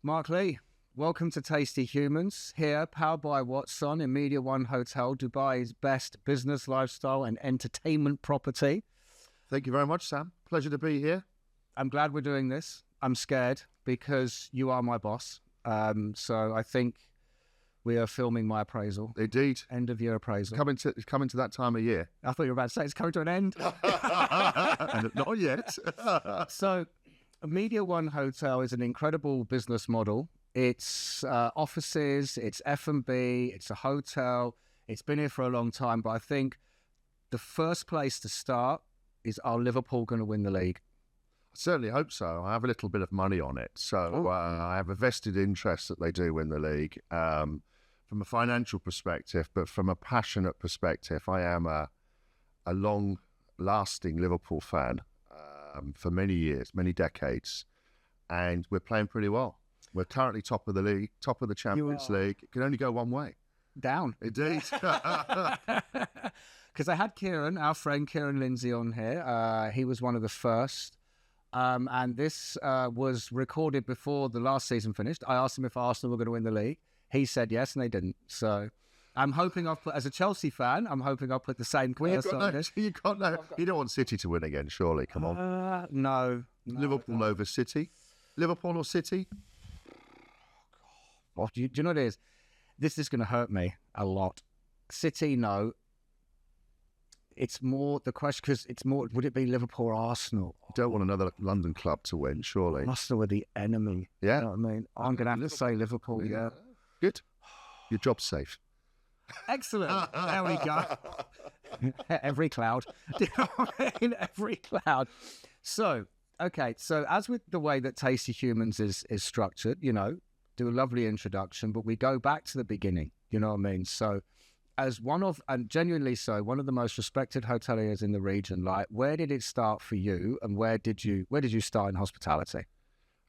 Mark Lee, welcome to Tasty Humans, here powered by Watson in Media One Hotel, Dubai's best business, lifestyle and entertainment property. Thank you very much, Sam. Pleasure to be here. I'm glad we're doing this. I'm scared because you are my boss. So I think we are filming my appraisal. Indeed. End of year appraisal. It's coming to that time of year. I thought you were about to say it's coming to an end. Not yet. So Media One Hotel is an incredible business model. It's offices, it's F&B, it's a hotel. It's been here for a long time, but I think the first place to start is, are Liverpool going to win the league? I certainly hope so. I have a little bit of money on it. So I have a vested interest that they do win the league from a financial perspective, but from a passionate perspective, I am a long-lasting Liverpool fan for many years, many decades, and we're playing pretty well. We're currently top of the league, top of the Champions League. It can only go one way. Down. Indeed. Because I had Kieran, our friend Kieran Lindsay, on here. He was one of the first. And this was recorded before the last season finished. I asked him if Arsenal were going to win the league. He said yes, and they didn't. So I'm hoping I've put, as a Chelsea fan, I'm hoping I'll put the same curse on this. You don't want City to win again, surely. Come on. No. Liverpool over City. Liverpool or City? Oh, do you know what it is? This is going to hurt me a lot. City, no. It's more the question, because it's more, would it be Liverpool or Arsenal? You don't want another London club to win, surely. Arsenal are the enemy. Yeah. You know what I mean? I'm going to have to say Liverpool, yeah. Good. Your job's safe. Excellent. There we go. Every cloud. Do you know what I mean? Every cloud. So, okay. So as with the way that Tasty Humans is structured, you know, do a lovely introduction, but we go back to the beginning. You know what I mean? So as one of, and genuinely so, one of the most respected hoteliers in the region, like, where did it start for you, and where did you start in hospitality?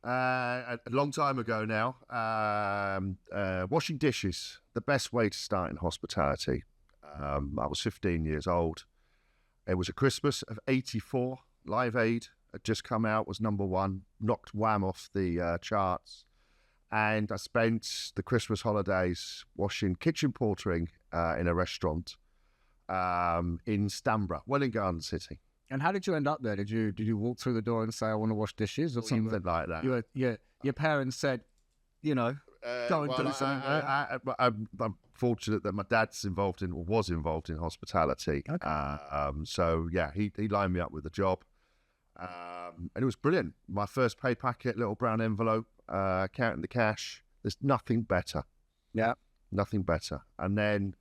A long time ago now, washing dishes, the best way to start in hospitality. I was 15 years old. It was a Christmas of '84. Live Aid had just come out, was #1, knocked Wham off the charts. And I spent the Christmas holidays washing kitchen portering in a restaurant in Stanborough, Welwyn Garden City. And how did you end up there? Did you walk through the door and say, I want to wash dishes? Or something like that. Your parents said, you know, go and do something. I'm fortunate that my dad's was involved in hospitality. Okay. So, yeah, he lined me up with a job. And it was brilliant. My first pay packet, little brown envelope, counting the cash. There's nothing better. Yeah. Nothing better. And then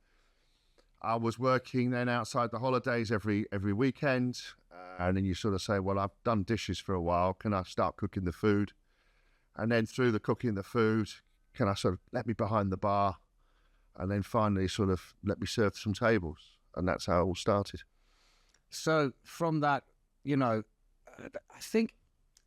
I was working then outside the holidays every weekend. And then you sort of say, well, I've done dishes for a while. Can I start cooking the food? And then through the cooking the food, can I sort of let me behind the bar? And then finally sort of let me serve some tables. And that's how it all started. So from that, you know, I think,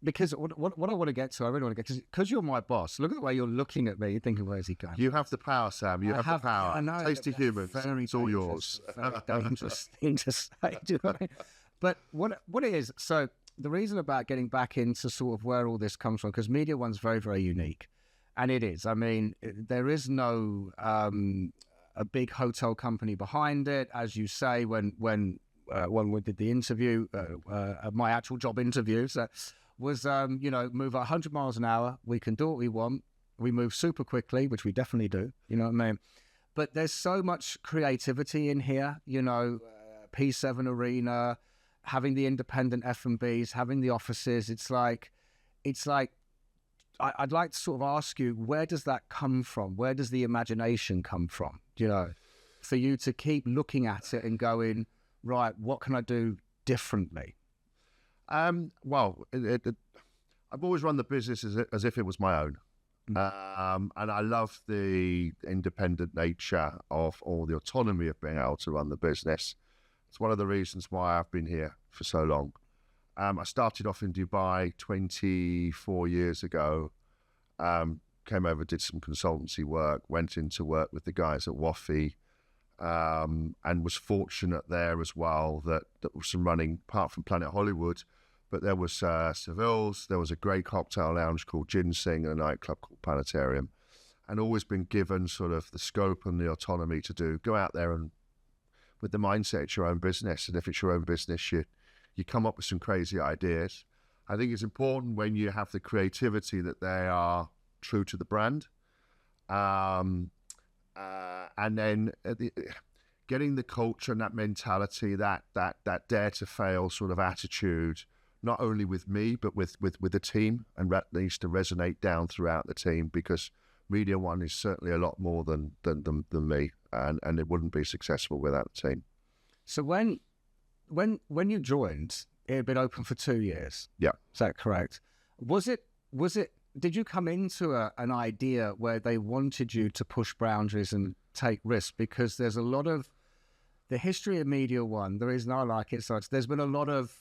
because what I want to get to, I really want to get to, because you're my boss, look at the way you're looking at me, you're thinking, where's he going? You have the power, Sam. You have the power. I know. Tasty Humans. It's all yours. Very dangerous thing to say. Do you know what I mean? But what it is, so the reason about getting back into sort of where all this comes from, because Media One's very, very unique. And it is. I mean, there is no a big hotel company behind it. As you say, when we did the interview, my actual job interview, so was, move 100 miles an hour. We can do what we want. We move super quickly, which we definitely do. You know what I mean? But there's so much creativity in here, you know, P7 Arena, having the independent F&Bs, having the offices. It's like, I'd like to sort of ask you, where does that come from? Where does the imagination come from? You know, for you to keep looking at it and going, right, what can I do differently? Well, I've always run the business as if it was my own. And I love the independent nature of, or the autonomy of being able to run the business. It's one of the reasons why I've been here for so long. I started off in Dubai 24 years ago, came over, did some consultancy work, went into work with the guys at Wafi, and was fortunate there as well that was some running, apart from Planet Hollywood, But there was Seville's, there was a great cocktail lounge called Ginseng, and a nightclub called Planetarium, and always been given sort of the scope and the autonomy to go out there and with the mindset it's your own business. And if it's your own business, you come up with some crazy ideas. I think it's important when you have the creativity that they are true to the brand. And then getting the culture and that mentality, that dare to fail sort of attitude, not only with me, but with the team, and that needs to resonate down throughout the team, because Media One is certainly a lot more than me, and it wouldn't be successful without the team. So when you joined, it had been open for 2 years. Yeah. Is that correct? Was it, did you come into an idea where they wanted you to push boundaries and take risks? Because there's a lot of the history of Media One, the reason I like it so much, there's been a lot of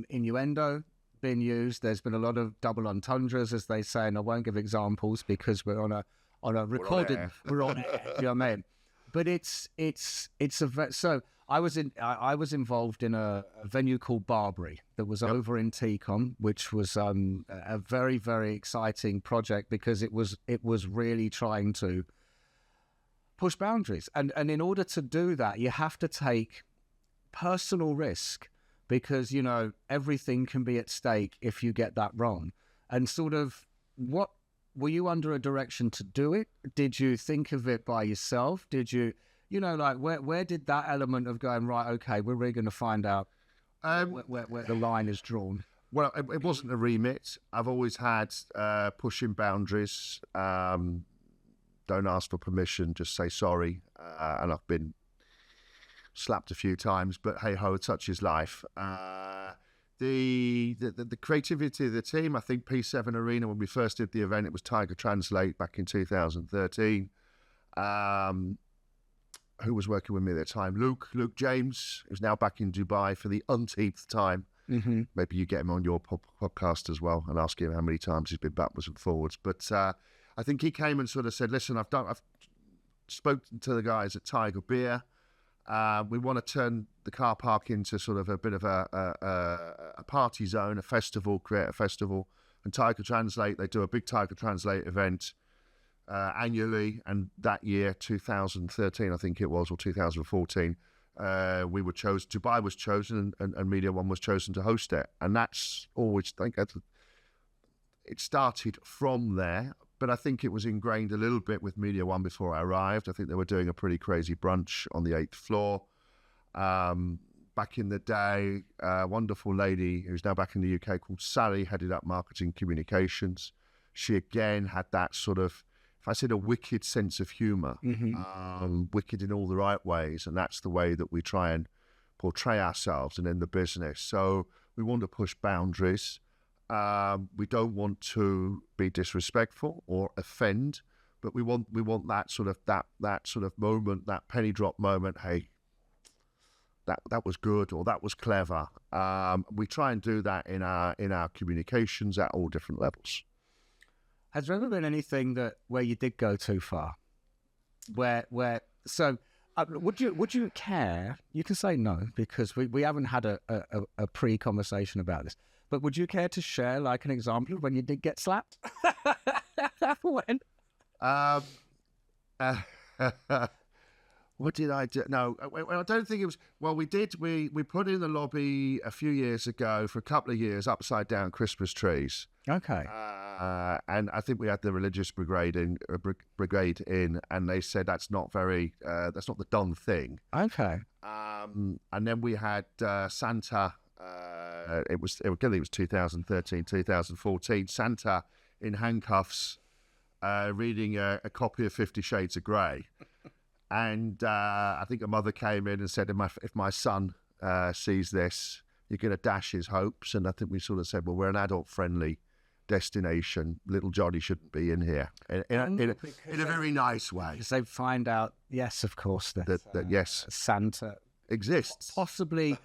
innuendo being used. There's been a lot of double entendres, as they say, and I won't give examples because we're on a recorded, we're on air, you know what I mean? But so I was involved in a venue called Barbary that was over in Tecom, which was a very, very exciting project because it was really trying to push boundaries. And in order to do that, you have to take personal risk, because, you know, everything can be at stake if you get that wrong. And sort of, what were you under a direction to do it? Did you think of it by yourself? Did you, you know, like where did that element of going, right, okay, we're really going to find out where the line is drawn? Well, it wasn't a remit. I've always had pushing boundaries. Don't ask for permission, just say sorry. And I've been slapped a few times, but hey ho, such is life. The creativity of the team, I think P7 Arena, when we first did the event, it was Tiger Translate back in 2013. Who was working with me at the time? Luke James, who's now back in Dubai for the umpteenth time. Mm-hmm. Maybe you get him on your podcast as well and ask him how many times he's been backwards and forwards. But I think he came and sort of said, listen, I've spoken to the guys at Tiger Beer. We want to turn the car park into sort of a bit of a party zone, a festival, create a festival. And Tiger Translate, they do a big Tiger Translate event annually. And that year, 2013, I think it was, or 2014, we were chosen, Dubai was chosen, and Media One was chosen to host it. And that's always, I think it started from there. But I think it was ingrained a little bit with Media One before I arrived. I think they were doing a pretty crazy brunch on the 8th floor. Back in the day, a wonderful lady who's now back in the UK called Sally headed up marketing communications. She again had that sort of, if I said, a wicked sense of humour, wicked in all the right ways. And that's the way that we try and portray ourselves and in the business. So we want to push boundaries. We don't want to be disrespectful or offend, but we want that sort of that sort of moment, that penny drop moment. Hey, that was good, or that was clever. We try and do that in our communications at all different levels. Has there ever been anything where you did go too far? Would you care? You can say no, because we haven't had a pre-conversation about this. But would you care to share, like, an example of when you did get slapped? When? What did I do? No, I don't think it was. Well, we did. We put in the lobby a few years ago for a couple of years upside down Christmas trees. Okay. And I think we had the religious brigade in, and they said that's not the done thing. Okay. And then we had Santa. It was 2013, 2014. Santa in handcuffs, reading a copy of 50 Shades of Grey, and I think a mother came in and said, "If my son sees this, you're going to dash his hopes." And I think we sort of said, "Well, we're an adult-friendly destination. Little Johnny shouldn't be in here," in a very nice way. Because they find out, yes, of course, that yes, Santa exists, possibly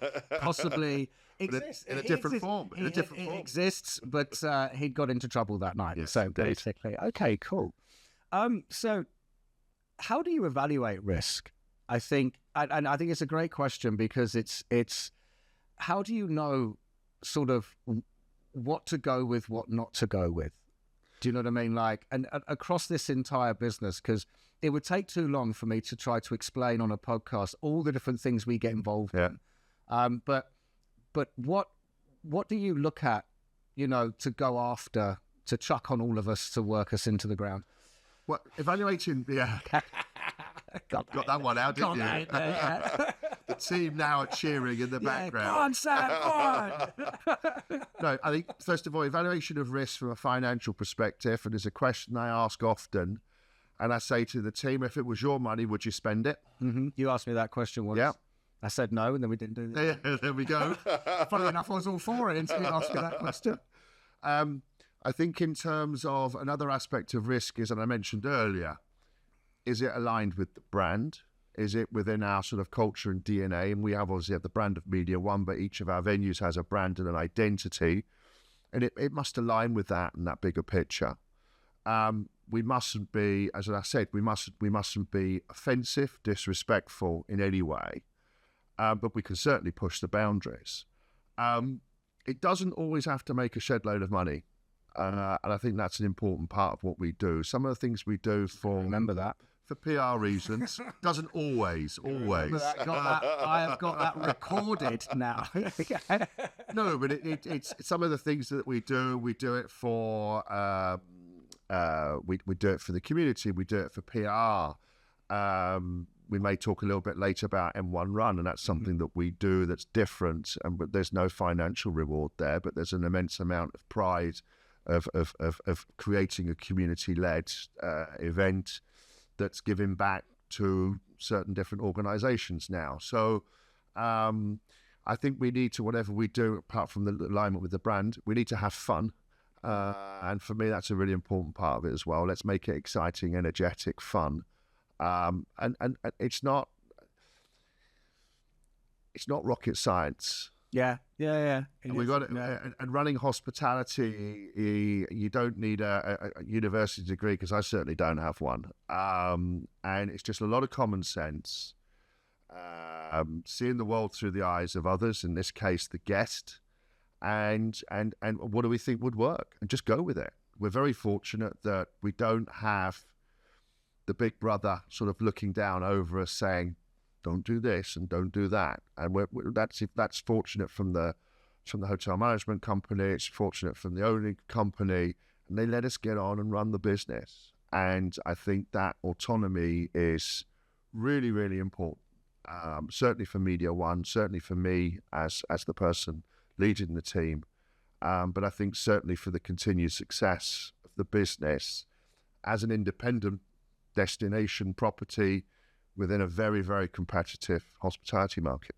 exists in a different form. It exists, but he got into trouble that night. Yes, so indeed. basically, okay, cool. So how do you evaluate risk? I think, and I think it's a great question, because it's how do you know sort of what to go with, what not to go with. Do you know what I mean? Like, and across this entire business, because it would take too long for me to try to explain on a podcast all the different things we get involved in. But what do you look at, to go after, to chuck on all of us to work us into the ground? Well, evaluating, got that one out, didn't you? The team now are cheering in the background. Go on, Sam, go on. No, I think, first of all, evaluation of risk from a financial perspective, and there's a question I ask often, and I say to the team, if it was your money, would you spend it? Mm-hmm. You asked me that question once. Yeah. I said no, and then we didn't do that. Yeah, there we go. Funny enough, I was all for it until you asked me that question. I think in terms of another aspect of risk is, and I mentioned earlier, is it aligned with the brand? Is it within our sort of culture and DNA? And we have obviously the brand of Media One, but each of our venues has a brand and an identity. And it must align with that and that bigger picture. We mustn't be, as I said, we mustn't be offensive, disrespectful in any way. But we can certainly push the boundaries. It doesn't always have to make a shed load of money. And I think that's an important part of what we do. Some of the things we do Remember that. For PR reasons, doesn't always. I have got that recorded now. No, but it's some of the things that we do it for, we do it for the community, we do it for PR. We may talk a little bit later about M1 Run, and that's something that we do that's different, but there's no financial reward there, but there's an immense amount of pride of creating a community-led event that's giving back to certain different organisations now. So I think we need to, whatever we do, apart from the alignment with the brand, we need to have fun. And for me, that's a really important part of it as well. Let's make it exciting, energetic, fun. And it's not rocket science. Yeah. And we got it. And running hospitality, you don't need a university degree, because I certainly don't have one. And it's just a lot of common sense, seeing the world through the eyes of others. In this case, the guest, and what do we think would work, and just go with it. We're very fortunate that we don't have the big brother sort of looking down over us saying, don't do this and don't do that. And that's fortunate from the hotel management company. It's fortunate from the owning company, and they let us get on and run the business. And I think that autonomy is really, really important. Certainly for Media One, certainly for me as the person leading the team. But I think certainly for the continued success of the business as an independent destination property within a very, very competitive hospitality market.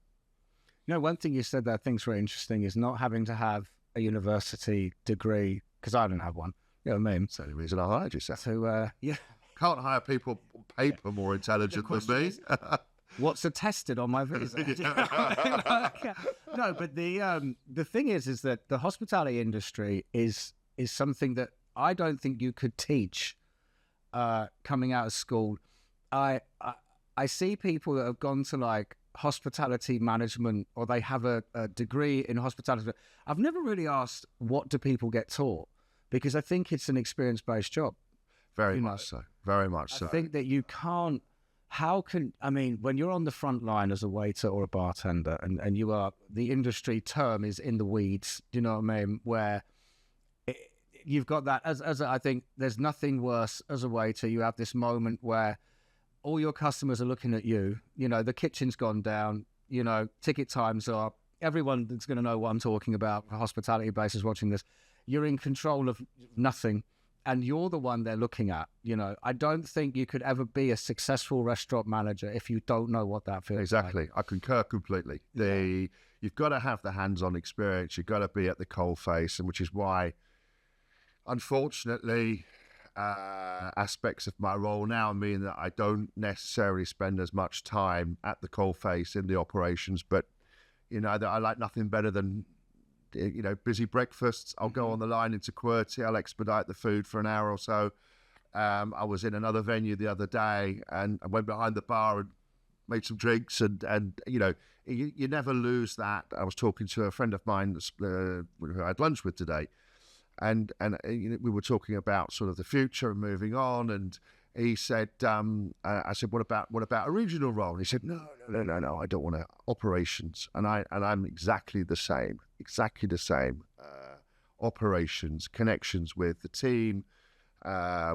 One thing you said that I think is very interesting is not having to have a university degree, because I don't have one. You know what I mean? That's the only reason I hired you, Seth. So, yeah. Can't hire people on paper more intelligent than me. What's attested on my visa? No, but the thing is that the hospitality industry is something that I don't think you could teach coming out of school. I see people that have gone to like hospitality management, or they have a degree in hospitality. I've never really asked, what do people get taught? Because I think it's an experience-based job. Very much so. Very much so. I think that you can't, when you're on the front line as a waiter or a bartender, and you are, the industry term is in the weeds, do you know what I mean? Where you've got that, as I think there's nothing worse as a waiter. You have this moment where all your customers are looking at you, the kitchen's gone down, ticket times are, everyone that's going to know what I'm talking about, a hospitality basis watching this, you're in control of nothing, and you're the one they're looking at. I don't think you could ever be a successful restaurant manager if you don't know what that feels like. Exactly. I concur completely. You've got to have the hands-on experience. You've got to be at the coalface, and which is why, unfortunately, aspects of my role now mean that I don't necessarily spend as much time at the coalface in the operations, but that I like nothing better than busy breakfasts. I'll go on the line into QWERTY, I'll expedite the food for an hour or so. I was in another venue the other day, and I went behind the bar, and made some drinks, and you never lose that. I was talking to a friend of mine who I had lunch with today, and we were talking about sort of the future and moving on, and he said, I said, what about a regional role? And he said, no, I don't want operations, and I'm exactly the same. Operations, connections with the team,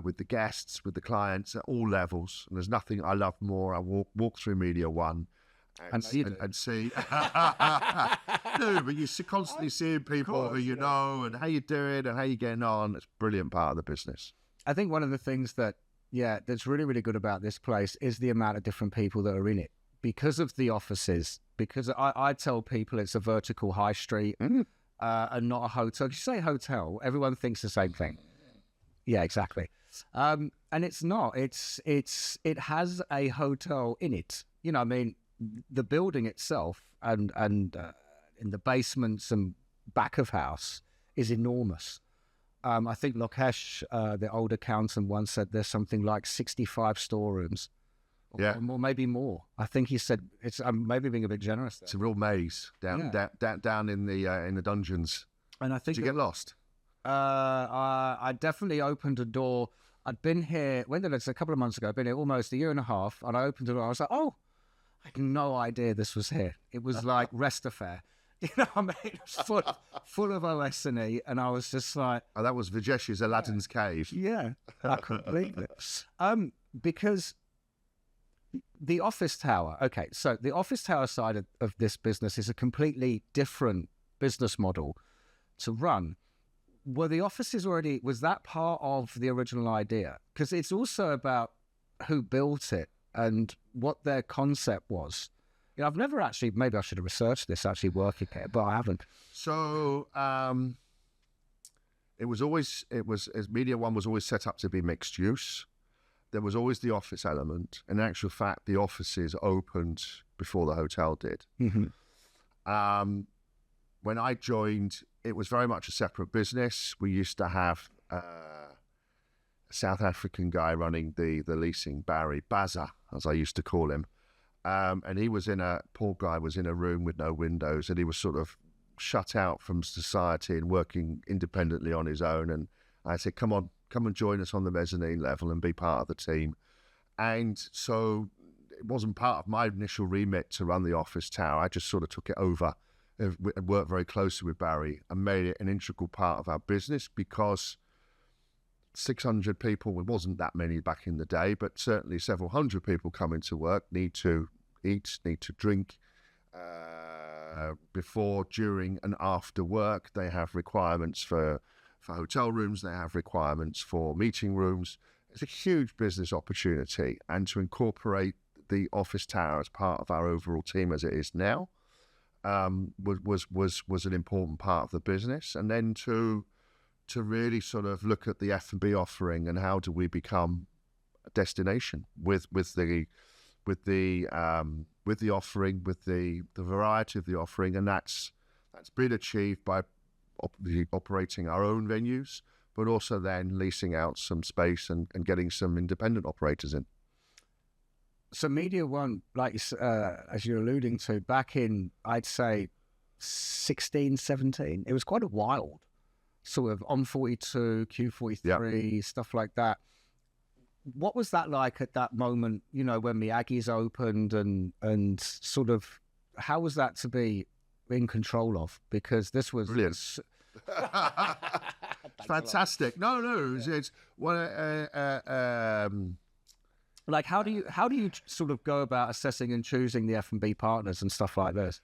with the guests, with the clients at all levels. And there's nothing I love more. I walk through Media One and see. No, but you're constantly seeing people who you know and how you're doing and how you're getting on. It's a brilliant part of the business. I think one of the things that's really, really good about this place is the amount of different people that are in it because of the offices. Because I tell people it's a vertical high street and not a hotel. If you say hotel, everyone thinks the same thing. Yeah, exactly. And it's not. It has a hotel in it. You know, I mean, the building itself and in the basements and back of house is enormous. I think Lokesh, the old accountant, once said there's something like 65 storerooms. Or maybe more. I think he said it's maybe being a bit generous there. It's a real maze down in the dungeons. And I think did you get lost? I definitely opened a door. I'd been here, when did it? A couple of months ago. I'd been here almost a year and a half, and I opened the door. I was like, oh, I had no idea this was here. It was like Rest Affair. You know what I mean? It was full of OS&E, and I was just like... Oh, that was Vijesh's Aladdin's Cave. Yeah, I couldn't believe it. Because the office tower... Okay, so the office tower side of this business is a completely different business model to run. Were the offices already... Was that part of the original idea? Because it's also about who built it and what their concept was. You know, I've never actually, maybe I should have researched this actually working here, but I haven't. So Media One was always set up to be mixed use. There was always the office element. In actual fact, the offices opened before the hotel did. Mm-hmm. When I joined, it was very much a separate business. We used to have a South African guy running the leasing, Barry, Baza, as I used to call him. And he was poor guy was in a room with no windows, and he was sort of shut out from society and working independently on his own. And I said, come and join us on the mezzanine level and be part of the team. And so it wasn't part of my initial remit to run the office tower. I just sort of took it over and worked very closely with Barry and made it an integral part of our business, because 600 people, it wasn't that many back in the day, but certainly several hundred people coming to work need to eat, need to drink before, during and after work. They have requirements for hotel rooms, they have requirements for meeting rooms. It's a huge business opportunity, and to incorporate the office tower as part of our overall team as it is now was an important part of the business. And then to really sort of look at the F&B offering and how do we become a destination with the offering, with the variety of the offering, and that's been achieved by operating our own venues, but also then leasing out some space and getting some independent operators in. So Media One, like as you're alluding to, back in, I'd say 16, 17, it was quite a wild sort of on 42, Q43, stuff like that. What was that like at that moment, you know, when the Aggies opened, and sort of how was that to be in control of? Because this was... Brilliant. Fantastic. No, it's like, how do you sort of go about assessing and choosing the F&B partners and stuff like this?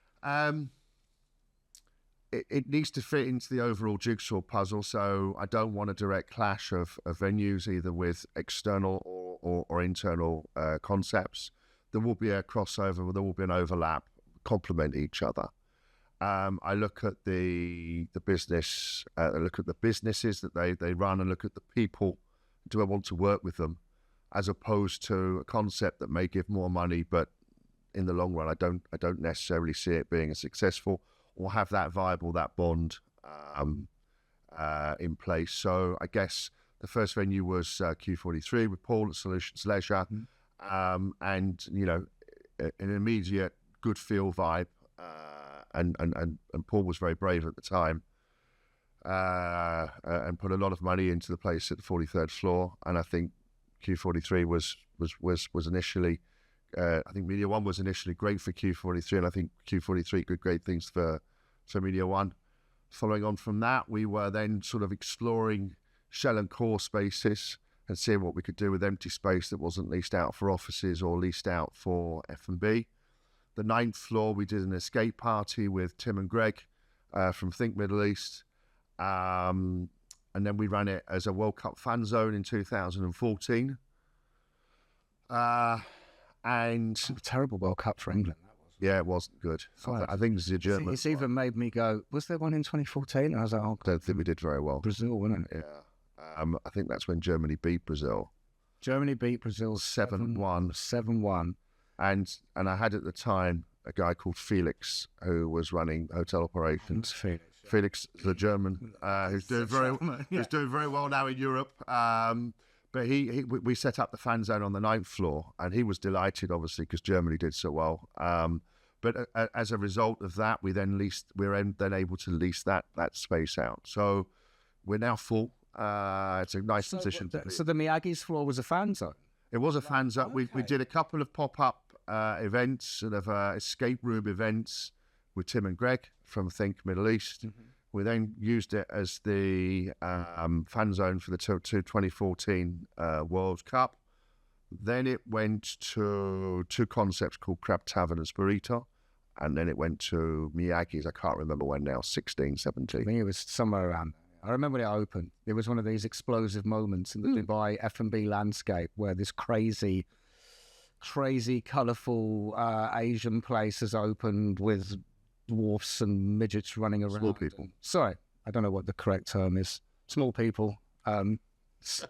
It needs to fit into the overall jigsaw puzzle. So I don't want a direct clash of venues, either with external or internal concepts. There will be a crossover, there will be an overlap, complement each other. I look at the business, I look at the businesses that they run, and look at the people. Do I want to work with them? As opposed to a concept that may give more money, but in the long run, I don't necessarily see it being as successful or have that viable, that bond in place. So I guess the first venue was Q43 with Paul at Solutions Leisure. And, you know, an immediate good feel vibe, and Paul was very brave at the time, and put a lot of money into the place at the 43rd floor. And I think Q43 was initially, I think Media One was initially great for Q43, and I think Q43 did great things for Media One. Following on from that, we were then sort of exploring shell and core spaces and seeing what we could do with empty space that wasn't leased out for offices or leased out for F&B. The 9th floor, we did an escape party with Tim and Greg from Think Middle East. And then we ran it as a World Cup fan zone in 2014. And terrible World Cup for England. Yeah, it wasn't good. I think it's the German. It's even made me go, was there one in 2014? I was like, oh, I don't think we did very well. Brazil, wasn't it? Yeah. I think that's when Germany beat Brazil. Germany beat Brazil 7-1. 7-1. And I had at the time a guy called Felix who was running hotel operations. Felix is a German who's doing very well now in Europe. But we set up the fan zone on the 9th floor, and he was delighted, obviously, because Germany did so well. But as a result of that, we're then able to lease that space out. So we're now full. It's a nice position to be. So the Miyagi's floor was a fan zone? It was a fan zone. Okay. We did a couple of pop-up events, sort of escape room events with Tim and Greg from Think Middle East. Mm-hmm. We then used it as the fan zone for the 2014 World Cup. Then it went to two concepts called Crab Tavern and Burrito. And then it went to Miyagi's, I can't remember when now, 16, 17. I think it was somewhere around there. I remember when it opened. It was one of these explosive moments in the Dubai F&B landscape where this crazy, colourful Asian place has opened with dwarfs and midgets running around. Small people. Sorry, I don't know what the correct term is. Small people. It's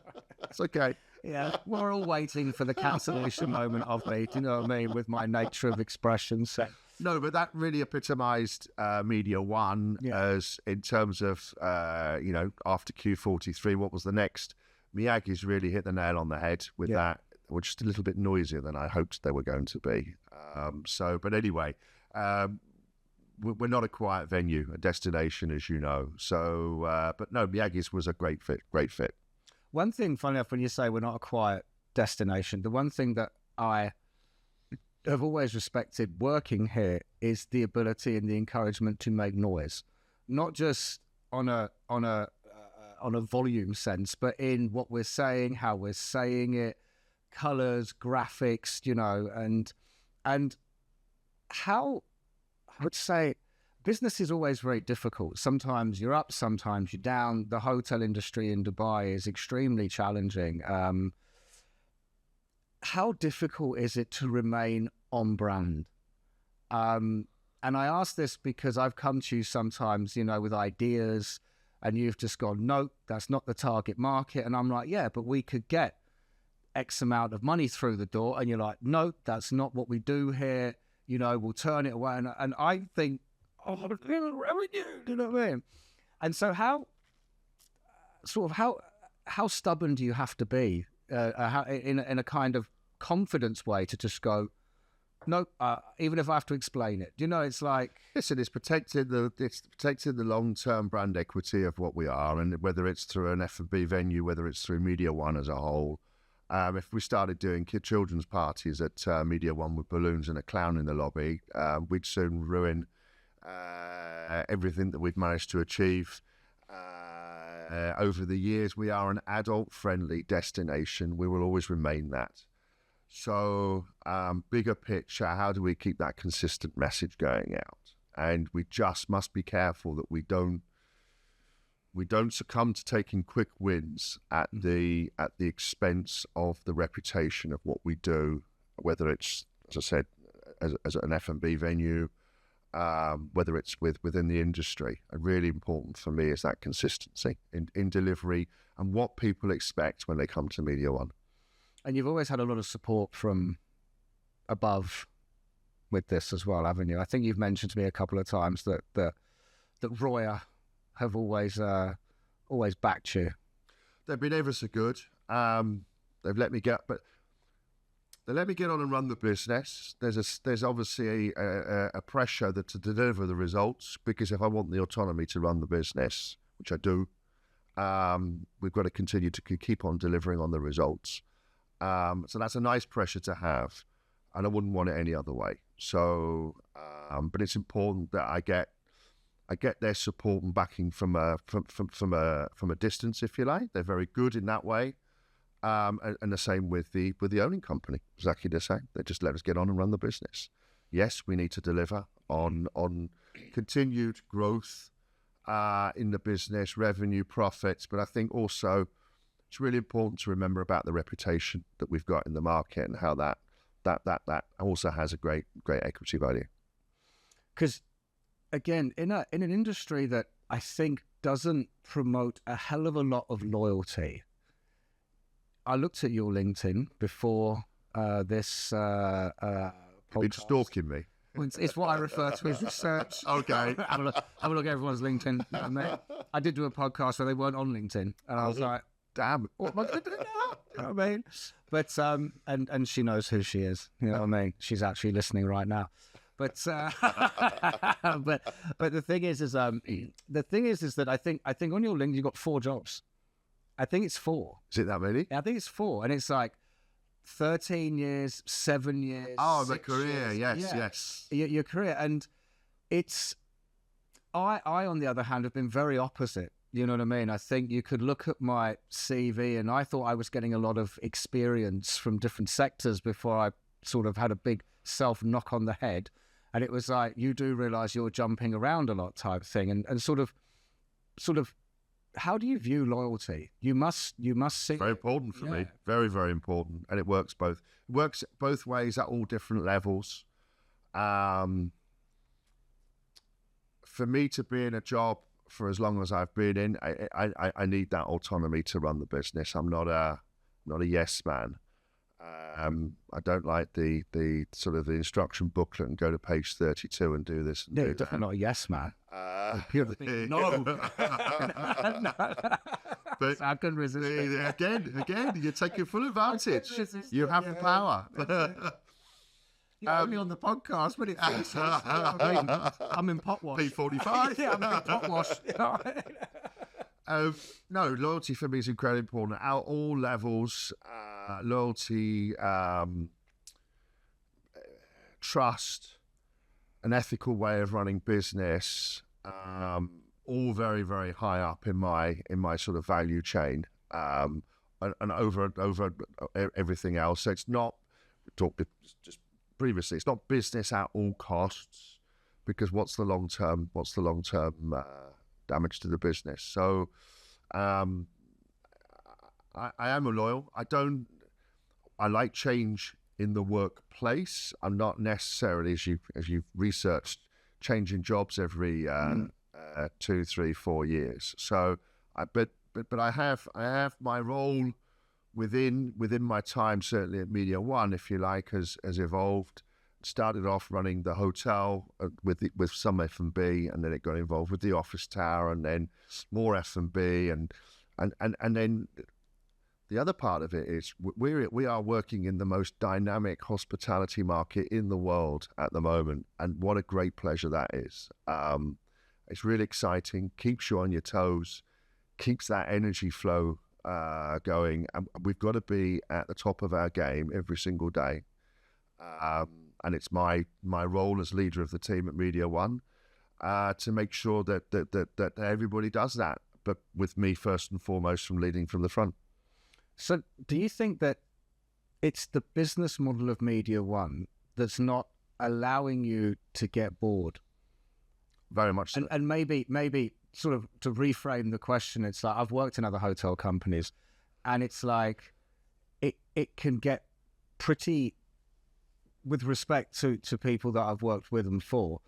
okay. Yeah, we're all waiting for the cancellation moment of me, do you know what I mean, with my nature of expression. So. No, but that really epitomised Media One as in terms of, after Q43, what was the next? Miyagi's really hit the nail on the head with that, which is a little bit noisier than I hoped they were going to be. But anyway, we're not a quiet venue, a destination, as you know. So, but no, Miyagi's was a great fit. One thing, funny enough, when you say we're not a quiet destination, the one thing that I have always respected working here is the ability and the encouragement to make noise, not just on a volume sense, but in what we're saying, how we're saying it, colors, graphics, and how I would say business is always very difficult. Sometimes you're up, sometimes you're down. The hotel industry in Dubai is extremely challenging. How difficult is it to remain on brand? And I ask this because I've come to you sometimes, with ideas, and you've just gone, no, that's not the target market. And I'm like, yeah, but we could get X amount of money through the door. And you're like, no, that's not what we do here. We'll turn it away. And I think, revenue, you know what I mean? And so how stubborn do you have to be in a kind of confidence way to just go, no, even if I have to explain it? It's like... Listen, it's protecting the long-term brand equity of what we are, and whether it's through an F&B venue, whether it's through Media One as a whole. If we started doing children's parties at Media One with balloons and a clown in the lobby, we'd soon ruin everything that we've managed to achieve over the years. We are an adult-friendly destination. We will always remain that. So, bigger picture, how do we keep that consistent message going out? And we just must be careful that we don't succumb to taking quick wins at the expense of the reputation of what we do, whether it's, as I said, as an F&B venue, whether it's within the industry. And really important for me is that consistency in delivery and what people expect when they come to Media One. And you've always had a lot of support from above with this as well, haven't you? I think you've mentioned to me a couple of times that Roya have always backed you. They've been ever so good. They've let me get, but they let me get on and run the business. There's obviously a pressure to deliver the results, because if I want the autonomy to run the business, which I do, we've got to continue to keep on delivering on the results. So that's a nice pressure to have, and I wouldn't want it any other way. So, but it's important that I get their support and backing from a distance, if you like. They're very good in that way. And the same with the owning company, exactly the same. They just let us get on and run the business. Yes, we need to deliver on continued growth in the business, revenue, profits, but I think also it's really important to remember about the reputation that we've got in the market and how that also has a great equity value. Because again, in an industry that I think doesn't promote a hell of a lot of loyalty. I looked at your LinkedIn before this podcast. You've been stalking me. It's what I refer to as research. Okay. Have a look at everyone's LinkedIn. I did do a podcast where they weren't on LinkedIn, and I was like, damn. What am I going to do now? You know what I mean? But and she knows who she is. You know what I mean? She's actually listening right now. But but the thing is that I think on your LinkedIn you've got 4 jobs. I think it's 4. Is it that many? I think it's 4, and it's like 13 years, 7 years. Oh, the career, yes. Your career, and it's. I on the other hand have been very opposite. You know what I mean? I think you could look at my CV, and I thought I was getting a lot of experience from different sectors before I sort of had a big self knock on the head. And it was like, you do realize you're jumping around a lot type thing. And sort of, how do you view loyalty? You must see. Very important for me. Very, very important. And it works both ways at all different levels. For me to be in a job for as long as I've been in, I need that autonomy to run the business. I'm not a yes man. I don't like the sort of the instruction booklet and go to page 32 and do this. And you're definitely not a yes man. No. But I couldn't resist. Again, you're taking full advantage. You have the power. You're only on the podcast, but it's I'm in pot wash. P45. Yeah, I'm in pot wash. No, loyalty for me is incredibly important at all levels. Loyalty, trust, an ethical way of running business, all very, very high up in my sort of value chain, and over everything else. So it's not, we talked just previously, it's not business at all costs, because what's the long term damage to the business? So I am a loyal. I like change in the workplace. I'm not necessarily, as you've researched, changing jobs every 2, 3, 4 years. So but I have my role within my time, certainly at Media One, if you like, has evolved. Started off running the hotel with some F&B, and then it got involved with the office tower, and then more F&B, and then the other part of it is we are working in the most dynamic hospitality market in the world at the moment, and what a great pleasure that is. It's really exciting, keeps you on your toes, keeps that energy flow going, and we've got to be at the top of our game every single day. And it's my role as leader of the team at Media One to make sure that everybody does that, but with me first and foremost from leading from the front. So do you think that it's the business model of Media One that's not allowing you to get bored? Very much so. And maybe sort of to reframe the question, it's like, I've worked in other hotel companies, and it's like it can get pretty, with respect to people that I've worked with and for,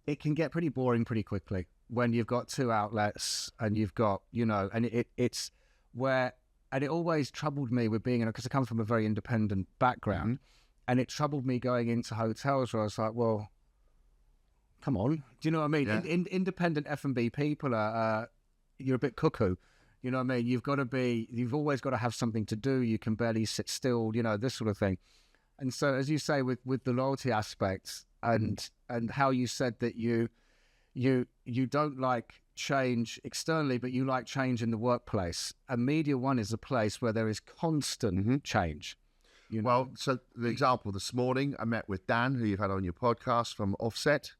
it can get pretty boring pretty quickly when you've got 2 outlets and you've got, and it's where, and it always troubled me with being, because I come from a very independent background, and it troubled me going into hotels where I was like, well, come on, do you know what I mean? Yeah. Independent F&B people are, you're a bit cuckoo. You know what I mean? You've always got to have something to do. You can barely sit still, you know, this sort of thing. And so, as you say, with the loyalty aspects and how you said that you don't like change externally, but you like change in the workplace. And Media One is a place where there is constant change. You know? Well, so the example this morning, I met with Dan, who you've had on your podcast from Offset.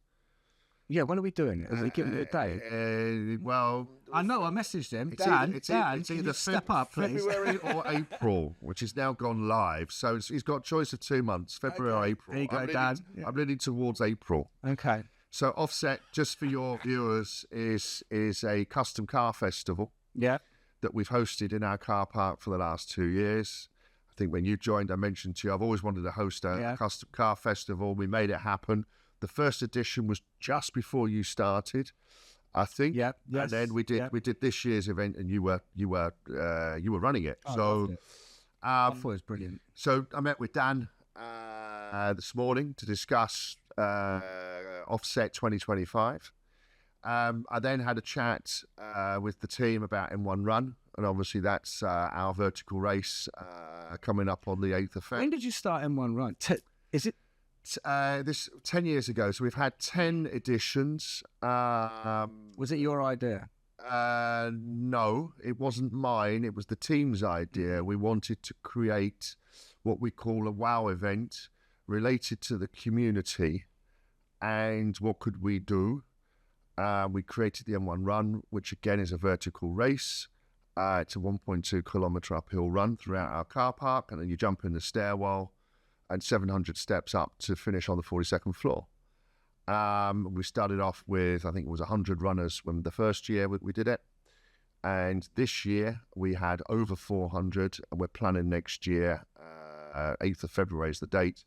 Yeah, when are we doing it? Are we giving it a date? Well, I know. I messaged him. it's Dan, it's can either you step up, please? February or April, which is now gone live. So he's got a choice of 2 months, February or April. There you go, Dan. I'm leaning towards April. Okay. So Offset, just for your viewers, is a custom car festival. Yeah. That we've hosted in our car park for the last 2 years. I think when you joined, I mentioned to you, I've always wanted to host a custom car festival. We made it happen. The first edition was just before you started, I think. Yeah. Yes. And then we did this year's event, and you were running it. I so I thought it was brilliant. So I met with Dan this morning to discuss Offset 2025. I then had a chat with the team about M1 Run, and obviously that's our vertical race coming up on the 8th of February. When did you start M1 Run? Is it? This 10 years ago, so we've had 10 editions. Was it your idea? No, it wasn't mine. It was the team's idea. We wanted to create what we call a wow event related to the community. And what could we do? We created the M1 Run, which again is a vertical race. It's a 1.2 kilometre uphill run throughout our car park, and then you jump in the stairwell and 700 steps up to finish on the 42nd floor. We started off with, I think it was 100 runners when the first year we did it. And this year we had over 400, and we're planning next year, 8th of February is the date.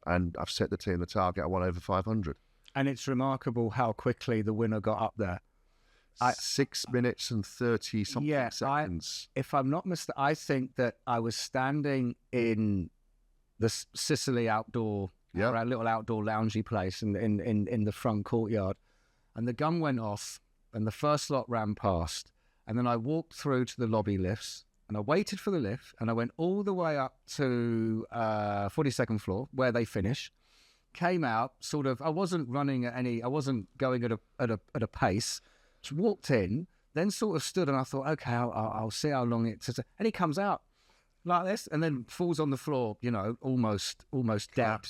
And I've set the team the target. I want over 500. And it's remarkable how quickly the winner got up there. 6 minutes and 30 something seconds. If I'm not mistaken, I think that I was standing in the Sicily outdoor, our little outdoor loungy place in the front courtyard, and the gun went off, and the first lot ran past, and then I walked through to the lobby lifts, and I waited for the lift, and I went all the way up to 42nd floor where they finish. Came out, sort of. I wasn't running at any. I wasn't going at a pace. Just walked in, then sort of stood, and I thought, okay, I'll see how long it takes. And he comes out like this, and then falls on the floor, you know, almost dead,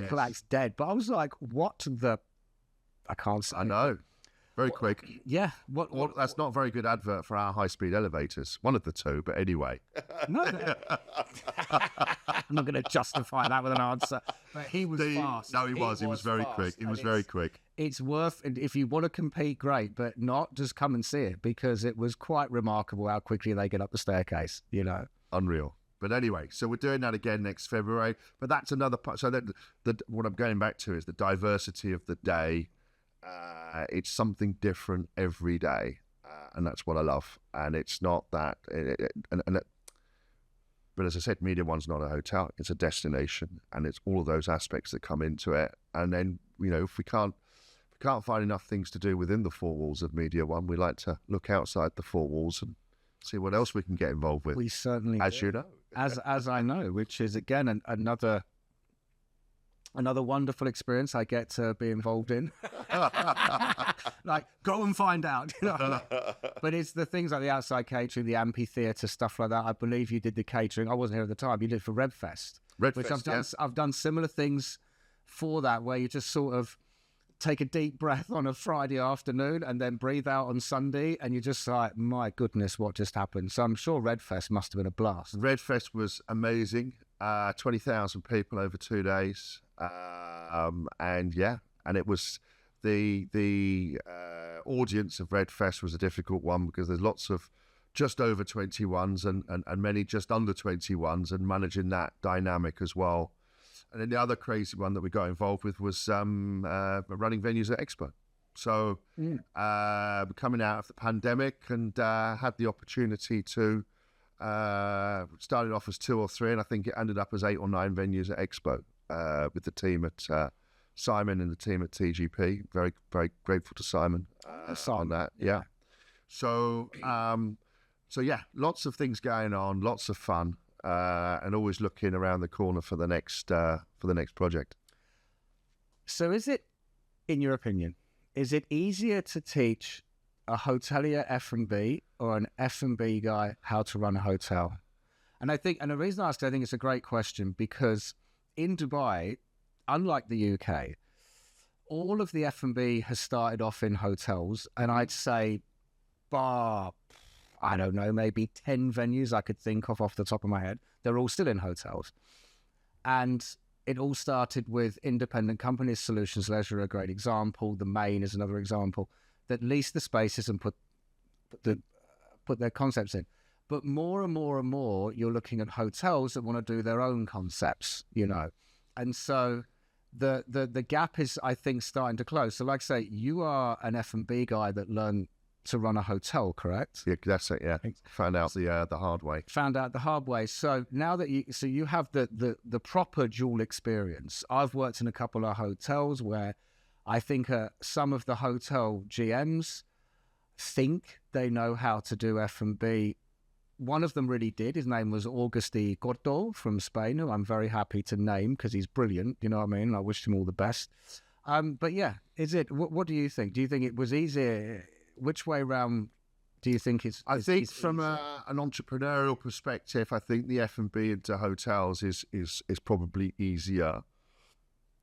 collapsed dead. But I was like, what the? I can't say. I know. Very quick. Yeah. Well, that's not a very good advert for our high-speed elevators. One of the two, but anyway. No. I'm not going to justify that with an answer. But he was fast. No, he was. He was very quick. He was very quick. It's worth, and if you want to compete, great, but not just come and see it, because it was quite remarkable how quickly they get up the staircase, you know. Unreal. But anyway, so we're doing that again next February. But that's another part. So what I'm going back to is the diversity of the day. It's something different every day, and that's what I love. And it's not that. But as I said, Media One's not a hotel; it's a destination, and it's all of those aspects that come into it. And then, you know, if we can't find enough things to do within the four walls of Media One, we like to look outside the four walls and see what else we can get involved with. We certainly, as you know, as I know, which is again another wonderful experience I get to be involved in. Like, go and find out. You know? But it's the things like the outside catering, the amphitheatre, stuff like that. I believe you did the catering. I wasn't here at the time. You did for Redfest. Which I've done similar things for that, where you just sort of take a deep breath on a Friday afternoon and then breathe out on Sunday, and you're just like, my goodness, what just happened? So I'm sure Redfest must have been a blast. Redfest was amazing. 20,000 people over 2 days. And it was the audience of Redfest was a difficult one, because there's lots of just over 21s and many just under 21s, and managing that dynamic as well. And then the other crazy one that we got involved with was running venues at Expo. So coming out of the pandemic, and had the opportunity to started off as 2 or 3, and I think it ended up as 8 or 9 venues at Expo with the team at Simon and the team at TGP. Very, very grateful to Simon on that. Yeah. So yeah, lots of things going on, lots of fun, and always looking around the corner for the next project. So is it, in your opinion, is it easier to teach a hotelier F&B or an F&B guy how to run a hotel? And the reason I ask, I think it's a great question, because in Dubai, unlike the UK, all of the F&B has started off in hotels, and I'd say bar, I don't know, maybe 10 venues I could think of off the top of my head, they're all still in hotels. And it all started with independent companies. Solutions Leisure are a great example. The Main is another example that lease the spaces and put their concepts in. But more and more and more, you're looking at hotels that want to do their own concepts, And so the gap is, I think, starting to close. So like I say, you are an F&B guy that learned to run a hotel, correct? Yeah, that's it. Yeah, found out the hard way. Found out the hard way. So now that you have the proper dual experience. I've worked in a couple of hotels where I think some of the hotel GMs think they know how to do F&B. One of them really did. His name was Augusti Corto from Spain, who I'm very happy to name because he's brilliant. You know what I mean? I wish him all the best. But yeah, is it? What do you think? Do you think it was easier? Which way round do you think it's? I think from an entrepreneurial perspective, I think the F&B into hotels is probably easier.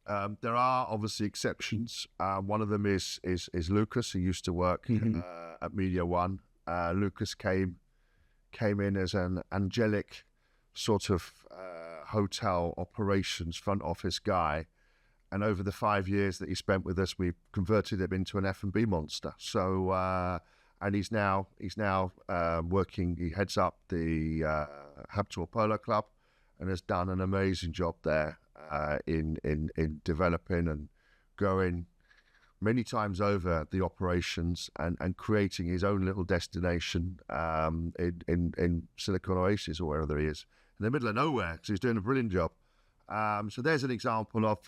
There are obviously exceptions. One of them is Lucas, who used to work at Media One. Lucas came in as an angelic sort of hotel operations front office guy. And over the 5 years that he spent with us, we converted him into an F&B monster. So, and he's now working. He heads up the Habtoor Polo Club, and has done an amazing job there in developing and growing many times over the operations and creating his own little destination in Silicon Oasis or wherever he is, in the middle of nowhere. So he's doing a brilliant job. So there's an example of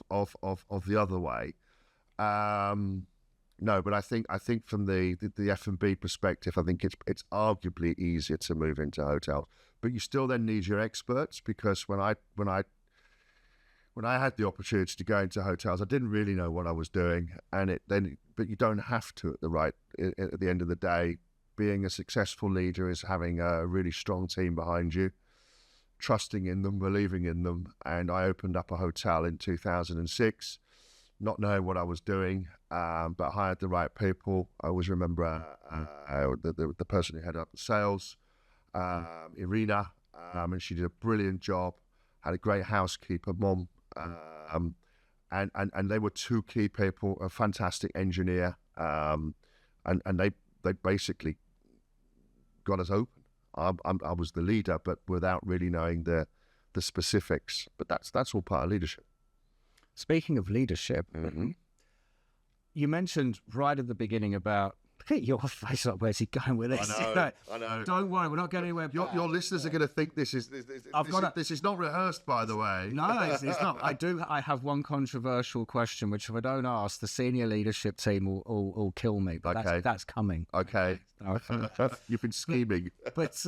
the other way. No, but I think from the F&B perspective, I think it's arguably easier to move into hotels. But you still then need your experts, because when I had the opportunity to go into hotels, I didn't really know what I was doing, but you don't have to at the end of the day. Being a successful leader is having a really strong team behind you, trusting in them, believing in them. And I opened up a hotel in 2006, not knowing what I was doing, but hired the right people. I always remember the person who headed up the sales, Irina, and she did a brilliant job. Had a great housekeeper, Mom, and they were two key people, a fantastic engineer, and they basically got us open. I was the leader, but without really knowing the specifics. But that's all part of leadership. Speaking of leadership, you mentioned right at the beginning about, look at your face, like, where's he going with this? I know. Don't worry, we're not going anywhere. Your listeners are going to think this is not rehearsed, by the way. No, it's not. I have one controversial question, which if I don't ask, the senior leadership team will kill me. But okay. That's coming. Okay. You've been scheming. But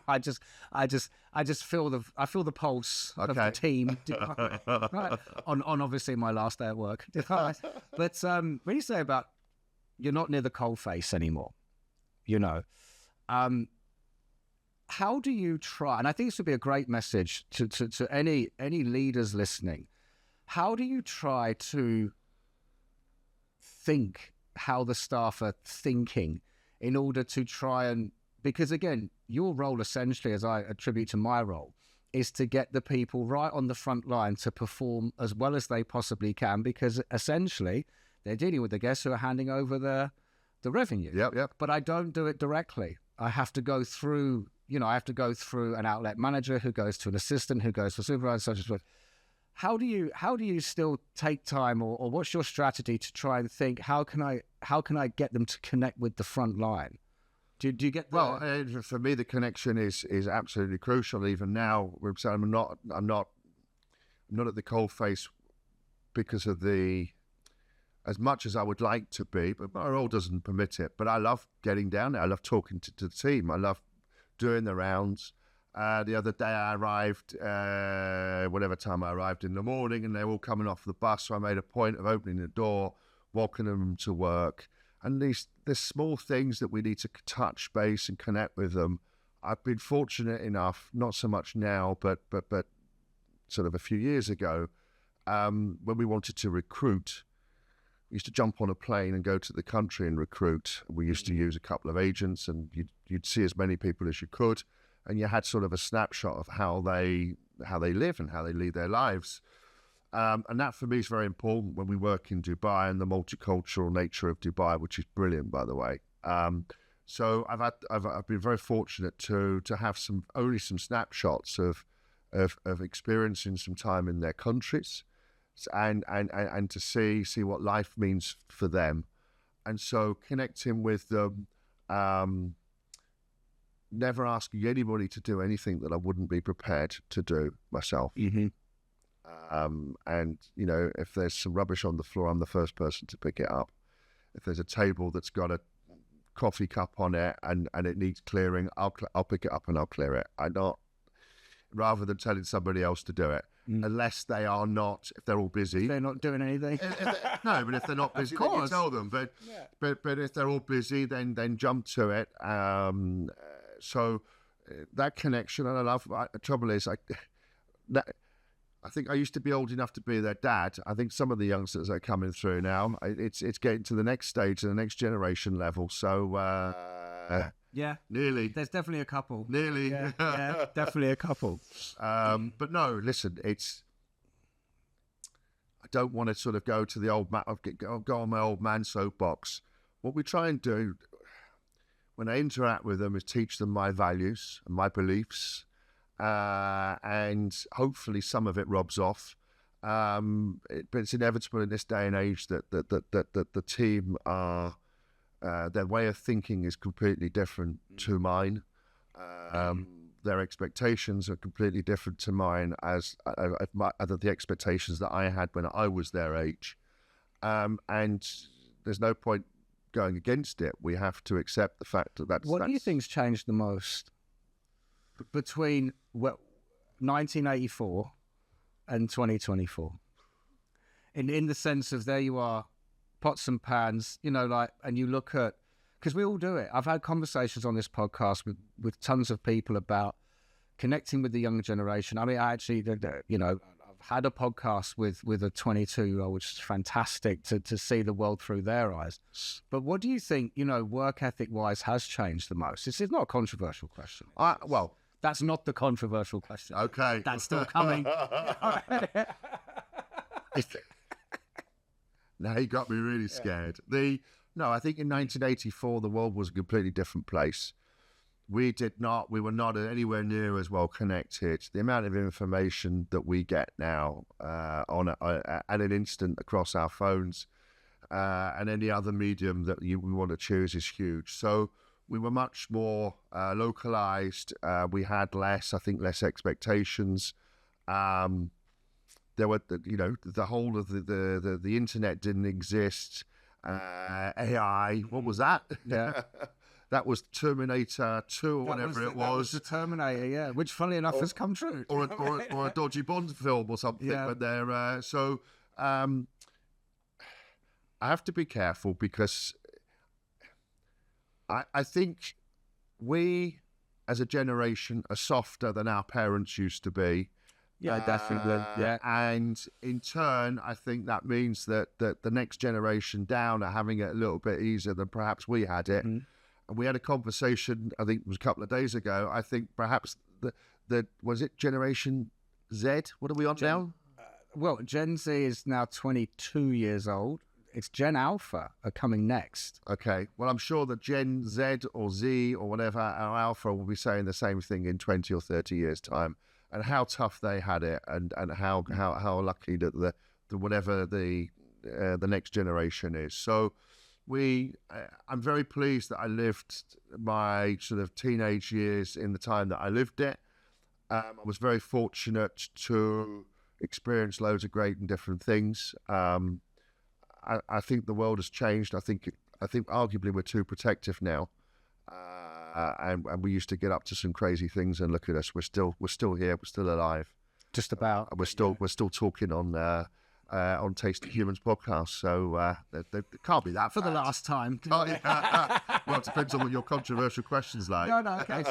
I just feel the pulse of the team. Right. On obviously my last day at work. But when you say about you're not near the coalface anymore, how do you try? And I think this would be a great message to any leaders listening. How do you try to think how the staff are thinking in order to try and, because again, your role essentially, as I attribute to my role, is to get the people right on the front line to perform as well as they possibly can, because essentially they're dealing with the guests who are handing over the revenue. Yep. But I don't do it directly. I have to go through, an outlet manager who goes to an assistant who goes to a supervisor, such as. How do you still take time, or what's your strategy to try and think, how can I get them to connect with the front line? Do you get well? For me, the connection is absolutely crucial. Even now, I'm not at the coalface because of the as much as I would like to be, but my role doesn't permit it. But I love getting down there. I love talking to the team. I love doing the rounds. The other day I arrived, whatever time I arrived in the morning, and they were all coming off the bus. So I made a point of opening the door, welcoming them to work. And these small things that we need to touch base and connect with them. I've been fortunate enough, not so much now, but sort of a few years ago, when we wanted to recruit, we used to jump on a plane and go to the country and recruit. We used to use a couple of agents, and you'd see as many people as you could, and you had sort of a snapshot of how they live and how they lead their lives. And that for me is very important when we work in Dubai and the multicultural nature of Dubai, which is brilliant, by the way. So I've been very fortunate to have only some snapshots of experiencing some time in their countries, and to see what life means for them, and so connecting with them, never asking anybody to do anything that I wouldn't be prepared to do myself. Mm-hmm. And if there's some rubbish on the floor, I'm the first person to pick it up. If there's a table that's got a coffee cup on it and it needs clearing, I'll pick it up and I'll clear it. Rather than telling somebody else to do it, unless they are not, if they're all busy. They're not doing anything. No, but if they're not busy, then you tell them. But if they're all busy, then jump to it. So that connection, and I love. The trouble is, I think I used to be old enough to be their dad. I think some of the youngsters that are coming through now, it's getting to the next stage, to the next generation level. So yeah, nearly. There's definitely a couple. Nearly. Yeah, definitely a couple. But no, listen, I don't want to sort of go to the old man, go on my old man soapbox. What we try and do when I interact with them is teach them my values and my beliefs, and hopefully some of it rubs off. But it's inevitable in this day and age that the team are. Their way of thinking is completely different to mine. Their expectations are completely different to mine, as the expectations that I had when I was their age. And there's no point going against it. We have to accept the fact that that's... What do you think's changed the most between 1984 and 2024? In the sense of, there you are, pots and pans, and you look at, because we all do it. I've had conversations on this podcast with tons of people about connecting with the younger generation. I mean, I actually, I've had a podcast with a 22-year-old, which is fantastic to see the world through their eyes. But what do you think, work ethic-wise has changed the most? It's not a controversial question. Well, that's not the controversial question. Okay. That's still coming. Now you got me really scared. No, I think in 1984 the world was a completely different place. We were not anywhere near as well connected. The amount of information that we get now at an instant across our phones and any other medium that we want to choose is huge. So we were much more localized. We had less expectations. There were, the whole of the internet didn't exist. AI, what was that? Yeah. That was Terminator 2 or whatever it was. That was the Terminator, yeah, which, funnily enough, has come true. Or a dodgy Bond film or something. Yeah. But I have to be careful, because I think we, as a generation, are softer than our parents used to be. Yeah, definitely. Yeah. And in turn, I think that means that the next generation down are having it a little bit easier than perhaps we had it. Mm-hmm. And we had a conversation, I think it was a couple of days ago. I think perhaps was it Generation Z? What are we on now? Well, Gen Z is now 22 years old. It's Gen Alpha are coming next. Okay. Well, I'm sure that Gen Z or Z or whatever, our Alpha, will be saying the same thing in 20 or 30 years' time. And how tough they had it, and how lucky that whatever the next generation is. So I'm very pleased that I lived my sort of teenage years in the time that I lived it. I was very fortunate to experience loads of great and different things. I I think the world has changed. I think arguably we're too protective now, and we used to get up to some crazy things. And look at us, we're still here, we're still alive. Just about. We're still talking on Tasty Humans podcast. So there can't be that For the bad. last time. Oh, yeah. Well, it depends on what your controversial questions like. No, okay.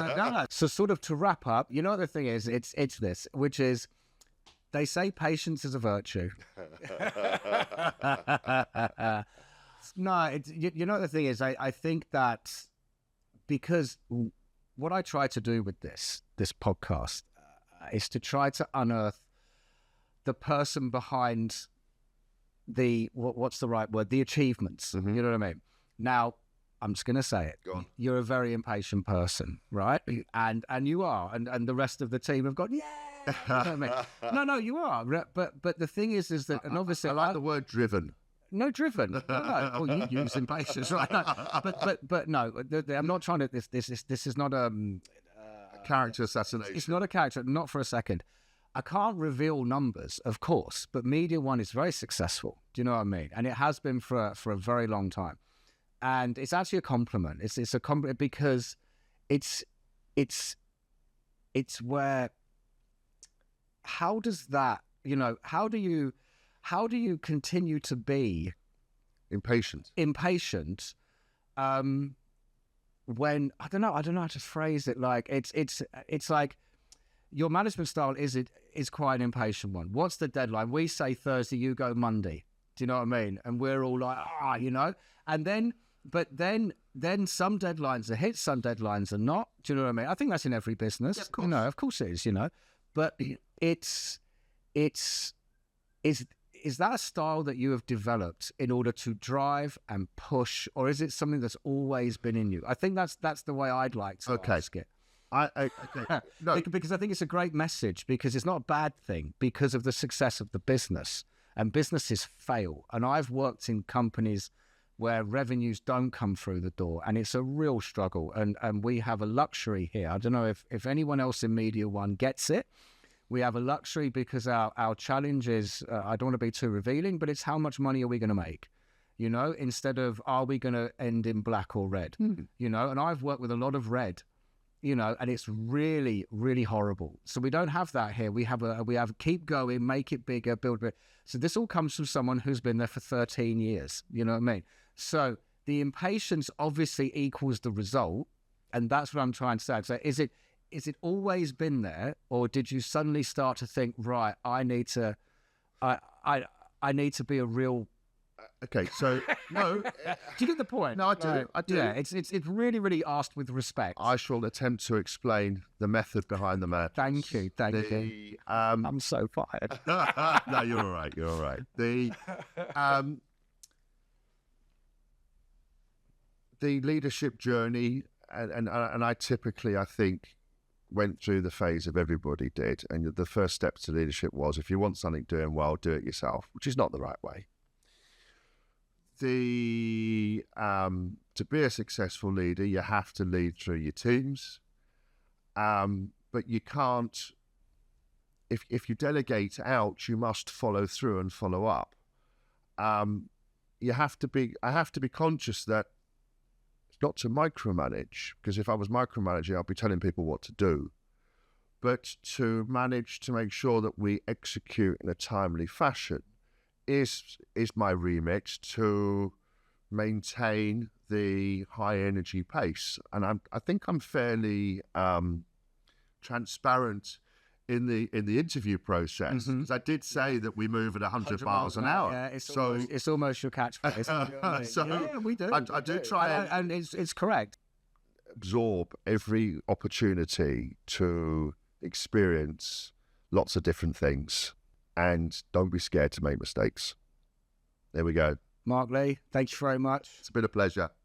So sort of to wrap up, you know what the thing is? It's this, which is, they say patience is a virtue. No, you know what the thing is? I think that because what I try to do with this podcast is to try to unearth the person behind what's the right word? The achievements. Mm-hmm. You know what I mean? Now, I'm just going to say it. Go on. You're a very impatient person, right? And you are, and the rest of the team have gone, yeah. You know what I mean? No, you are. But the thing is that, and obviously, I like the word driven. No, driven. No. Well, you use impatience, right? No. But no, I'm not trying to. This is not a Character assassination. It's not a character. Not for a second. I can't reveal numbers, of course, but Media One is very successful. Do you know what I mean? And it has been for a very long time. And it's actually a compliment. It's a compliment because it's where. How does that? How do you continue to be impatient? When I don't know how to phrase it. Like it's like your management style is quite an impatient one. What's the deadline? We say Thursday, you go Monday. Do you know what I mean? And we're all like, and then, but then some deadlines are hit, some deadlines are not. Do you know what I mean? I think that's in every business. Yeah, of course. Of course it is. But is that a style that you have developed in order to drive and push, or is it something that's always been in you? I think that's the way I'd like to ask it. Okay. No. Because I think it's a great message, because it's not a bad thing because of the success of the business, and businesses fail. And I've worked in companies where revenues don't come through the door, and it's a real struggle. And we have a luxury here. I don't know if anyone else in Media One gets it. We have a luxury because our challenge is, I don't want to be too revealing, but it's how much money are we going to make? Instead of are we going to end in black or red? And I've worked with a lot of red, and it's really, really horrible. So we don't have that here. We have keep going, make it bigger, build it. So this all comes from someone who's been there for 13 years. You know what I mean? So the impatience obviously equals the result. And that's what I'm trying to say. So is it always been there, or did you suddenly start to think, right, I need to be a real... Okay, so no. Do you get the point? No, I do. I do. Yeah, it's really, really asked with respect. I shall attempt to explain the method behind the madness. Thank you. I'm so fired. No, you're all right. You're all right. The leadership journey, and I typically, I think, went through the phase of everybody did. And the first step to leadership was, if you want something doing well, do it yourself, which is not the right way. To be a successful leader, you have to lead through your teams. But you can't, if you delegate out, you must follow through and follow up. I have to be conscious that it's not to micromanage, because if I was micromanaging, I'd be telling people what to do. But to manage to make sure that we execute in a timely fashion is my remit, to maintain the high energy pace. And I think I'm fairly transparent in the interview process, because I did say that we move at 100 miles an hour. Yeah, it's almost your catchphrase. You know I mean? So yeah, we do. I do try and it's correct. Absorb every opportunity to experience lots of different things, and don't be scared to make mistakes. There we go. Mark Lee, thank you very much. It's been a pleasure.